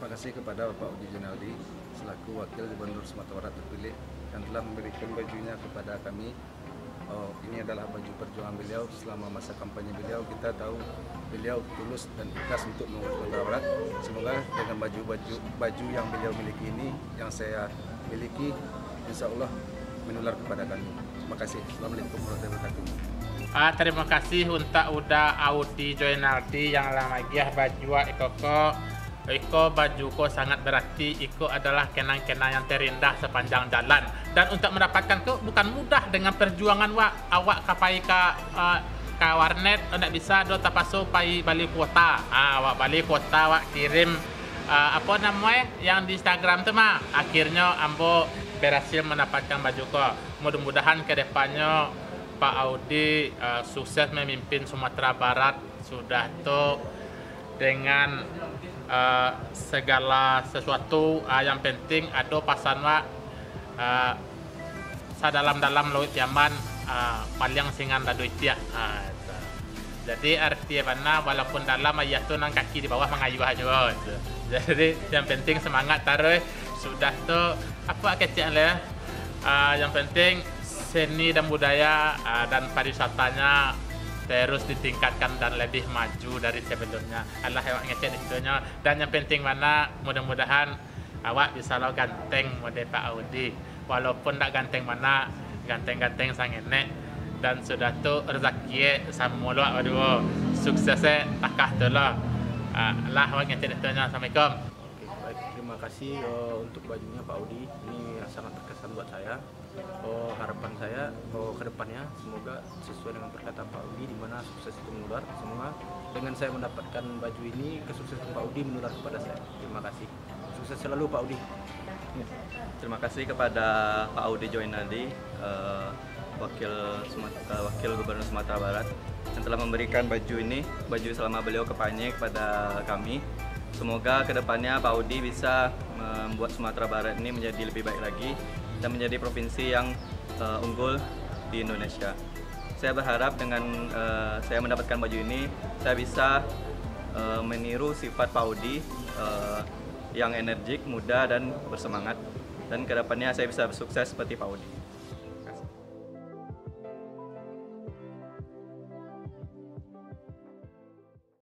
Terima kasih kepada Bapak Udi Junaldi selaku Wakil Gubernur Sumatera Barat terpilih yang telah memberikan bajunya kepada kami. Ini adalah baju perjuangan beliau selama masa kampanye beliau. Kita tahu beliau tulus dan ikhlas untuk mengurus Sumatera Barat. Semoga dengan baju yang beliau miliki ini, yang saya miliki, insya Allah menular kepada kami. Terima kasih. Assalamualaikum warahmatullahi wabarakatuh. Terima kasih untuk Udi Junaldi yang lama giah baju Iko bajuku sangat berarti. Iko adalah kenang-kenang yang terindah sepanjang jalan. Dan untuk mendapatkan itu bukan mudah dengan perjuangan awak kapai ke warnet tidak bisa do tapaso pai balik kuota. Awak balik kuota awak kirim apa namanya yang di Instagram tu mah. Akhirnya ambo berhasil mendapatkan bajuku. Mudah-mudahan ke depannya Pak Udi sukses memimpin Sumatera Barat sudah tuh dengan segala sesuatu. Yang penting ada pasan sadalam-dalam laut Yaman paling singan dadu itia. Jadi artinya walaupun dalam ayah tu nang kaki di bawah mengayuh aja. Jadi yang penting semangat taruh sudah tu apa kecil lah. Yang penting seni dan budaya dan pariwisatanya terus ditingkatkan dan lebih maju dari sebelumnya. Allah awak ngecek itunya. Dan yang penting mana mudah-mudahan awak bisa lo ganteng model Pak Udi. Walaupun tak ganteng mana, ganteng-ganteng sang enek. Dan sudah tu rezeki samulu waduh suksesnya takah tu lah. Allah awak ngecek itunya. Assalamualaikum. Oke, baik, terima kasih untuk bajunya Pak Udi. Ini sangat berkesan buat saya. Harapan saya ke depannya semoga sesuai dengan perkataan Pak Udi, di mana sukses itu menular. Semua dengan saya mendapatkan baju ini, kesuksesan Pak Udi menular kepada saya. Terima kasih. Sukses selalu Pak Udi. Terima kasih kepada Pak Udi Junaldi, Wakil Gubernur Sumatera Barat, yang telah memberikan baju ini, baju selama beliau kampanye kepada kami. Semoga kedepannya Pak Udi bisa membuat Sumatera Barat ini menjadi lebih baik lagi dan menjadi provinsi yang unggul di Indonesia. Saya berharap dengan saya mendapatkan baju ini, saya bisa meniru sifat Pak Udi yang energik, muda, dan bersemangat. Dan kedepannya saya bisa sukses seperti Pak Udi.